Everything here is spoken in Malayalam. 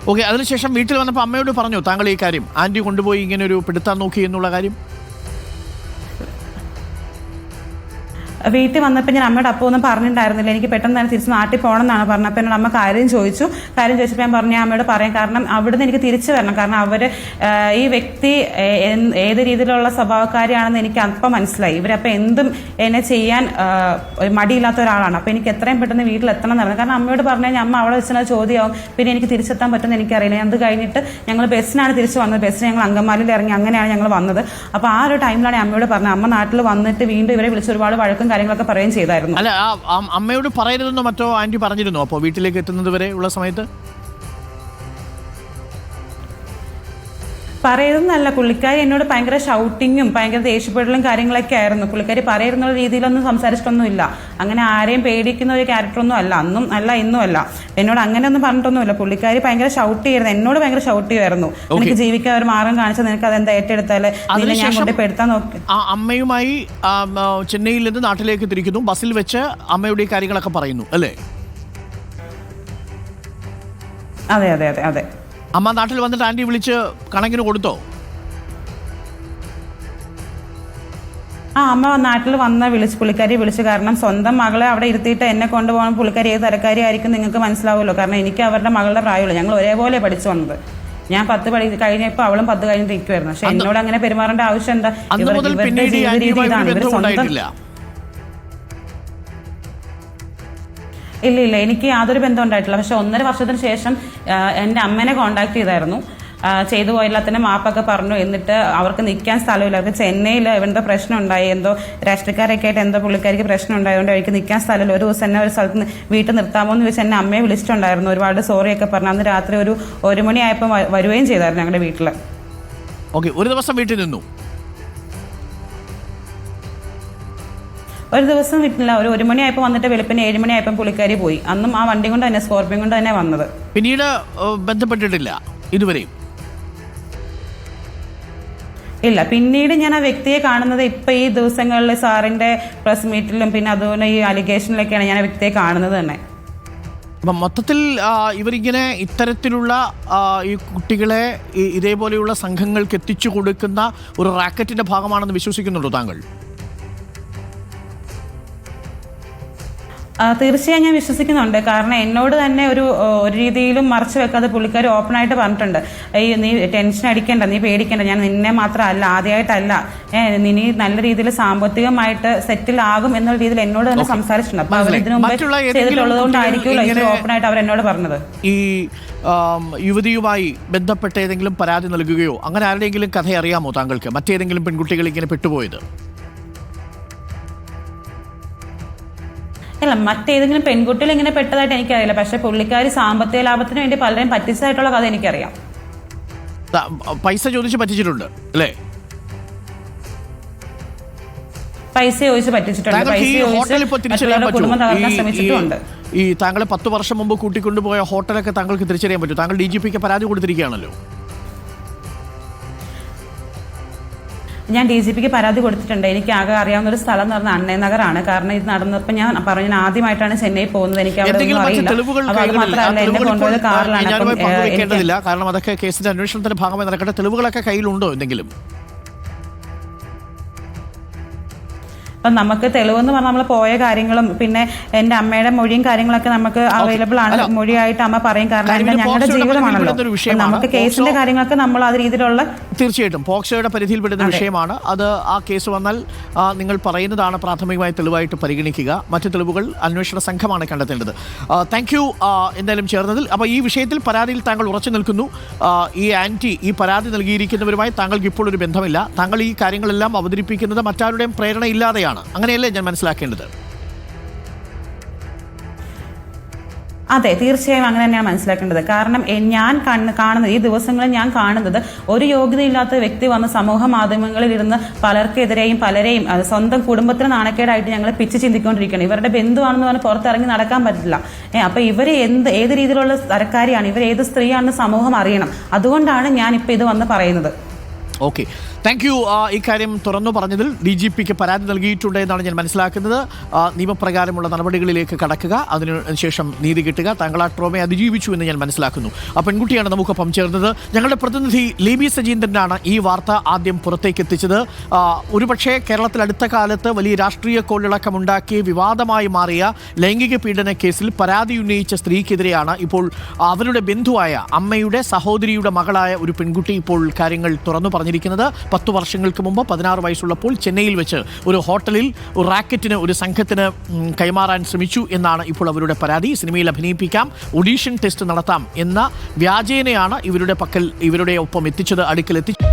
ഓക്കെ, അതിനുശേഷം വീട്ടിൽ വന്നപ്പോൾ അമ്മയോട് പറഞ്ഞോ താങ്കൾ ഈ കാര്യം, ആൻറ്റി കൊണ്ടുപോയി ഇങ്ങനെ ഒരു പിടുത്താൻ നോക്കി എന്നുള്ള കാര്യം? വീട്ടിൽ വന്നപ്പോൾ ഞാൻ അമ്മയോട് അപ്പോൾ ഒന്നും പറഞ്ഞിട്ടുണ്ടായിരുന്നില്ല. എനിക്ക് പെട്ടെന്ന് തന്നെ തിരിച്ച് നാട്ടിൽ പോകണം എന്നാണ് പറഞ്ഞത്. അപ്പോൾ എന്നോട് അമ്മ കാര്യം ചോദിച്ചപ്പോൾ ഞാൻ പറഞ്ഞു അമ്മയോട് പറയാം, കാരണം അവിടുന്ന് എനിക്ക് തിരിച്ചു വരണം. കാരണം അവർ ഈ വ്യക്തി ഏത് രീതിയിലുള്ള സ്വഭാവക്കാരിയാണെന്ന് എനിക്ക് അപ്പം മനസ്സിലായി. ഇവരപ്പോൾ എന്തും എന്നെ ചെയ്യാൻ മടിയില്ലാത്ത ഒരാളാണ്. അപ്പോൾ എനിക്ക് എത്രയും പെട്ടെന്ന് വീട്ടിലെത്തണം എന്ന് പറഞ്ഞു. കാരണം അമ്മയോട് പറഞ്ഞു കഴിഞ്ഞാൽ അമ്മ അവിടെ വെച്ചാൽ ചോദ്യമാവും, പിന്നെ എനിക്ക് തിരിച്ചെത്താൻ പറ്റുമെന്ന് എനിക്കറിയില്ല. അത് കഴിഞ്ഞിട്ട് ഞങ്ങൾ ബസ്സിനാണ് തിരിച്ച് വന്നത്. ബസ്സിന് ഞങ്ങൾ അങ്കമാലിയിൽ ഇറങ്ങി, അങ്ങനെയാണ് ഞങ്ങൾ വന്നത്. അപ്പോൾ ആ ഒരു ടൈമിലാണ് അമ്മയോട് പറഞ്ഞത്. അമ്മ നാട്ടിൽ വന്നിട്ട് വീണ്ടും ഇവരെ വിളിച്ച് ഒരുപാട് വഴക്കും കാര്യങ്ങളൊക്കെ പറയുകയും ചെയ്തായിരുന്നു. അല്ല, അമ്മയോട് പറയരുതെന്നോ മറ്റോ ആന്റി പറഞ്ഞിരുന്നോ അപ്പോൾ വീട്ടിലേക്ക് എത്തുന്നത് വരെ ഉള്ള സമയത്ത്? പറയുന്നതല്ല, പുള്ളിക്കാരി എന്നോട് ഭയങ്കര ഷൗട്ടിങ്ങും ഭയങ്കര ദേഷ്യപ്പെടലും കാര്യങ്ങളൊക്കെ ആയിരുന്നു. പുള്ളിക്കാരി പറയുന്ന രീതിയിലൊന്നും സംസാരിച്ചിട്ടൊന്നുമില്ല. അങ്ങനെ ആരെയും പേടിക്കുന്ന ഒരു ക്യാരക്ടറൊന്നും അല്ല, അന്നും അല്ല ഇന്നും അല്ല. എന്നോട് അങ്ങനെയൊന്നും പറഞ്ഞിട്ടൊന്നുമില്ല. പുള്ളിക്കാരി ഭയങ്കര ഷൗട്ട് ചെയ്യുന്നത്, എന്നോട് ഭയങ്കര ഷൗട്ട് ചെയ്യുമായിരുന്നു. എനിക്ക് ജീവിക്കാൻ ഒരു മാർഗം കാണിച്ചാൽ നിനക്ക് അതെന്താ ഏറ്റെടുത്താല് നിന്നെ ഞാൻ കൊണ്ട് പെടുത്താൻ നോക്കി. അമ്മയുമായി ചെന്നൈയിൽ നിന്ന് നാട്ടിലേക്ക് തിരിക്കുന്നു. ബസ്സിൽ വെച്ച് അമ്മയുടെ കാര്യങ്ങളൊക്കെ പറയുന്നു അല്ലേ? അതെ അതെ അതെ അതെ. അമ്മ നാട്ടിൽ വന്നിട്ട് ആന്റി വിളിച്ച് കണക്കിന് കൊടുത്തോ? അമ്മ നാട്ടിൽ വന്ന പുള്ളിക്കാരി വിളിച്ചു. കാരണം സ്വന്തം മകളെ അവിടെ ഇരുത്തിയിട്ട് എന്നെ കൊണ്ടുപോകണം. പുള്ളിക്കാരി ഏത് തരക്കാരി ആയിരിക്കും നിങ്ങൾക്ക് മനസ്സിലാവുമല്ലോ. കാരണം എനിക്ക് അവരുടെ മകളുടെ പ്രായമുള്ളൂ. ഞങ്ങൾ ഒരേപോലെ പഠിച്ചു വന്നത്. ഞാൻ 10 കഴിഞ്ഞപ്പോൾ അവളും 10 കഴിഞ്ഞിരിക്കുമായിരുന്നു. പക്ഷെ എന്നോട് അങ്ങനെ പെരുമാറേണ്ട ആവശ്യം എന്താ? ഇവരുടെ ജീവിത രീതി ഇതാണ്. ഇവർ സ്വന്തം ഇല്ല, എനിക്ക് യാതൊരു ബന്ധം ഉണ്ടായിട്ടില്ല. പക്ഷെ 1.5 വർഷത്തിന് ശേഷം എൻ്റെ അമ്മേനെ കോണ്ടാക്ട് ചെയ്തായിരുന്നു. ചെയ്തു പോയില്ലാത്തതിന് മാപ്പൊക്കെ പറഞ്ഞു. എന്നിട്ട് അവർക്ക് നിൽക്കാൻ സ്ഥലമില്ല. അവർക്ക് ചെന്നൈയിൽ എന്തോ പ്രശ്നം ഉണ്ടായി, എന്തോ രാഷ്ട്രീയക്കാരൊക്കെ ആയിട്ട് എന്തോ പുള്ളിക്കാരിക്ക് പ്രശ്നം ഉണ്ടായതുകൊണ്ട് അവർക്ക് നിൽക്കാൻ സ്ഥലമില്ല. ഒരു ദിവസം എന്നെ ഒരു സ്ഥലത്ത് വീട്ടിൽ നിർത്താമോ എന്ന് ചോദിച്ചാൽ എന്നെ അമ്മയെ വിളിച്ചിട്ടുണ്ടായിരുന്നു. ഒരുപാട് സോറിയൊക്കെ പറഞ്ഞു. അന്ന് രാത്രി ഒരു 1 മണിയായപ്പോൾ വരികയും ചെയ്തായിരുന്നു ഞങ്ങളുടെ വീട്ടിൽ. ഓക്കെ, ഒരു ദിവസം വീട്ടിൽ നിന്നു? ഒരു ദിവസം വിട്ടില്ല. ഒരു 1 മണിയായപ്പോൾ വന്നിട്ട് വെളുപ്പിന് 7 മണിയായപ്പോൾ പുള്ളിക്കാരി പോയി. അന്നും ആ വണ്ടി കൊണ്ട് തന്നെ, സ്കോർപ്പിയോ കൊണ്ട് തന്നെ വന്നത്. പിന്നീട് ബന്ധപ്പെട്ടിട്ടില്ല ഇതുവരെയും? ഇല്ല, പിന്നീട് ഞാൻ ആ വ്യക്തിയെ കാണുന്നത് ഇപ്പം ഈ ദിവസങ്ങളിൽ സാറിൻ്റെ പ്രസ് മീറ്റിലും പിന്നെ അതുപോലെ ഈ അലിഗേഷനിലൊക്കെയാണ് ഞാൻ ആ വ്യക്തിയെ കാണുന്നത് തന്നെ. അപ്പം മൊത്തത്തിൽ ഇവരിങ്ങനെ ഇത്തരത്തിലുള്ള ഈ കുട്ടികളെ ഇതേപോലെയുള്ള സംഘങ്ങൾക്ക് എത്തിച്ചു കൊടുക്കുന്ന ഒരു റാക്കറ്റിൻ്റെ ഭാഗമാണെന്ന് വിശ്വസിക്കുന്നുണ്ടോ താങ്കൾ? തീർച്ചയായും ഞാൻ വിശ്വസിക്കുന്നുണ്ട്. കാരണം എന്നോട് തന്നെ ഒരു രീതിയിലും മറച്ചു വെക്കാതെ പുള്ളിക്കാർ ഓപ്പണായിട്ട് പറഞ്ഞിട്ടുണ്ട്. നീ ടെൻഷൻ അടിക്കേണ്ട, നീ പേടിക്കേണ്ട, ഞാൻ നിന്നെ മാത്രമല്ല, ആദ്യമായിട്ടല്ല, നീ നല്ല രീതിയിൽ സാമ്പത്തികമായിട്ട് സെറ്റിൽ ആകും എന്നുള്ള രീതിയിൽ എന്നോട് തന്നെ സംസാരിച്ചിട്ടുണ്ട്. അപ്പൊ അവർ ഇതിനു മുമ്പ് ചെയ്തിട്ടുള്ളത് കൊണ്ടായിരിക്കുമല്ലോ ഇത്ര ഓപ്പണായിട്ട് അവർ എന്നോട് പറഞ്ഞത്. ഈ യുവതിയുമായി ബന്ധപ്പെട്ട ഏതെങ്കിലും പരാതി നൽകുകയോ അങ്ങനെ ആരുടെയെങ്കിലും കഥ അറിയാമോ താങ്കൾക്ക്? മറ്റേതെങ്കിലും പെൺകുട്ടികൾ ഇങ്ങനെ പെട്ടുപോയത്? അല്ല, മറ്റേതെങ്കിലും പെൺകുട്ടികൾ ഇങ്ങനെ പെട്ടതായിട്ട് എനിക്കറിയില്ല. പക്ഷെ പുള്ളിക്കാരി സാമ്പത്തിക ലാഭത്തിന് വേണ്ടി പലരെയും പറ്റിച്ചതായിട്ടുള്ള കഥ എനിക്കറിയാം. പൈസ ചോദിച്ച് പറ്റിച്ചിട്ടുണ്ട് അല്ലേ? പൈസ ചോദിച്ച് പറ്റിച്ചിട്ടുണ്ട്. കുടുംബം തകർക്കാൻ ശ്രമിച്ചിട്ടുണ്ട്. ഈ താങ്കളെ 10 വർഷം മുമ്പ് കൂട്ടിക്കൊണ്ടുപോയ ഹോട്ടലൊക്കെ താങ്കൾക്ക് തിരിച്ചറിയാൻ പറ്റും. താങ്കൾ DGPക്ക് പരാതി കൊടുത്തിരിക്കുകയാണല്ലോ. ഞാൻ DGPക്ക് പരാതി കൊടുത്തിട്ടുണ്ട്. എനിക്ക് ആകെ അറിയാവുന്ന ഒരു സ്ഥലം എന്ന് പറഞ്ഞാൽ അണ്ണേ നഗറാണ്. കാരണം ഇത് നടന്നപ്പോൾ ഞാൻ പറഞ്ഞു ആദ്യമായിട്ടാണ് ചെന്നൈ പോകുന്നത്. എനിക്ക് അവിടെ ഒന്നും അറിയില്ല. അത് മാത്രമല്ല, എന്നെ കൊണ്ടുപോയത് കാറിലാണ്. കാരണം അതൊക്കെ കേസിന്റെ അന്വേഷണത്തിന്റെ ഭാഗമായി നടക്കേണ്ട തെളിവുകളൊക്കെ കയ്യിലുണ്ടോ എന്തെങ്കിലും? അപ്പം നമുക്ക് തെളിവെന്ന് പറഞ്ഞാൽ നമ്മൾ പോയ കാര്യങ്ങളും പിന്നെ എൻ്റെ അമ്മയുടെ മൊഴിയും കാര്യങ്ങളൊക്കെ നമുക്ക് അവൈലബിൾ ആണ്. മൊഴിയായിട്ട് അമ്മ പറയും. കാരണം ഞങ്ങളുടെ ജീവിതമാണല്ലോ. നമുക്ക് കേസിന്റെ കാര്യങ്ങളൊക്കെ നമ്മൾ ആ രീതിയിലുള്ള തീർച്ചയായിട്ടും പോക്സോയുടെ പരിധിയിൽപ്പെടുന്ന വിഷയമാണ് അത്. ആ കേസ് വന്നാൽ നിങ്ങൾ പറയുന്നതാണ് പ്രാഥമികമായ തെളിവായിട്ട് പരിഗണിക്കുക. മറ്റു തെളിവുകൾ അന്വേഷണ സംഘമാണ് കണ്ടെത്തേണ്ടത്. താങ്ക് യു എന്തായാലും ചേർന്നതിൽ. അപ്പോൾ ഈ വിഷയത്തിൽ പരാതിയിൽ താങ്കൾ ഉറച്ചു നിൽക്കുന്നു. ഈ ആന്റി, ഈ പരാതി നൽകിയിരിക്കുന്നവരുമായി താങ്കൾക്ക് ഇപ്പോൾ ഒരു ബന്ധമില്ല. താങ്കൾ ഈ കാര്യങ്ങളെല്ലാം അവതരിപ്പിക്കുന്നത് മറ്റാരുടെയും പ്രേരണയില്ലാതെയാണ്. അങ്ങനെയല്ലേ ഞാൻ മനസ്സിലാക്കേണ്ടത്? അതെ, തീർച്ചയായും അങ്ങനെ തന്നെയാണ് മനസ്സിലാക്കേണ്ടത്. കാരണം ഞാൻ കാണുന്നത്, ഈ ദിവസങ്ങളിൽ ഞാൻ കാണുന്നത്, ഒരു യോഗ്യതയില്ലാത്ത വ്യക്തി വന്ന് സമൂഹ മാധ്യമങ്ങളിൽ ഇരുന്ന് പലർക്കെതിരെയും പലരെയും സ്വന്തം കുടുംബത്തിന് നാണക്കേടായിട്ട് ഞങ്ങൾ പിച്ച് ചിന്തിക്കൊണ്ടിരിക്കുകയാണ്. ഇവരുടെ ബന്ധുവാണെന്ന് പറഞ്ഞ് പുറത്തിറങ്ങി നടക്കാൻ പറ്റില്ല. അപ്പൊ ഇവർ ഏത് രീതിയിലുള്ള തരക്കാരിയാണ്, ഇവർ ഏത് സ്ത്രീയാണെന്ന് സമൂഹം അറിയണം. അതുകൊണ്ടാണ് ഞാൻ ഇപ്പൊ ഇത് വന്ന് പറയുന്നത്. ഓക്കെ. Thank you. ഇക്കാര്യം തുറന്നു പറഞ്ഞതിൽ DGPക്ക് പരാതി നൽകിയിട്ടുണ്ട് എന്നാണ് ഞാൻ മനസ്സിലാക്കുന്നത്. നിയമപ്രകാരമുള്ള നടപടികളിലേക്ക് കടക്കുക, അതിനുശേഷം നീതി കിട്ടുക. താങ്കൾ ആ ട്രോമയെ അതിജീവിച്ചു എന്ന് ഞാൻ മനസ്സിലാക്കുന്നു. ആ പെൺകുട്ടിയാണ് നമുക്കൊപ്പം ചേർന്നത്. ഞങ്ങളുടെ പ്രതിനിധി ലിബി സജീന്ദ്രനാണ് ഈ വാർത്ത ആദ്യം പുറത്തേക്ക് എത്തിച്ചത്. ഒരുപക്ഷെ കേരളത്തിൽ അടുത്ത കാലത്ത് വലിയ രാഷ്ട്രീയ കോളിളക്കമുണ്ടാക്കി വിവാദമായി മാറിയ ലൈംഗിക പീഡന കേസിൽ പരാതി ഉന്നയിച്ച സ്ത്രീക്കെതിരെയാണ് ഇപ്പോൾ അവരുടെ ബന്ധുവായ അമ്മയുടെ സഹോദരിയുടെ മകളായ ഒരു പെൺകുട്ടി ഇപ്പോൾ കാര്യങ്ങൾ തുറന്നു പറഞ്ഞിരിക്കുന്നത്. 10 വർഷങ്ങൾക്ക് മുമ്പ് 16 വയസ്സുള്ളപ്പോൾ ചെന്നൈയിൽ വെച്ച് ഒരു ഹോട്ടലിൽ ഒരു റാക്കറ്റിന് ഒരു സംഘത്തിന് കൈമാറാൻ ശ്രമിച്ചു എന്നാണ് ഇപ്പോൾ അവരുടെ പരാതി. സിനിമയിൽ അഭിനയിപ്പിക്കാം, ഓഡീഷൻ ടെസ്റ്റ് നടത്താം എന്ന വ്യാജേനയാണ് ഇവരുടെ ഒപ്പം എത്തിച്ചത്, അടുക്കലെത്തിച്ചത്.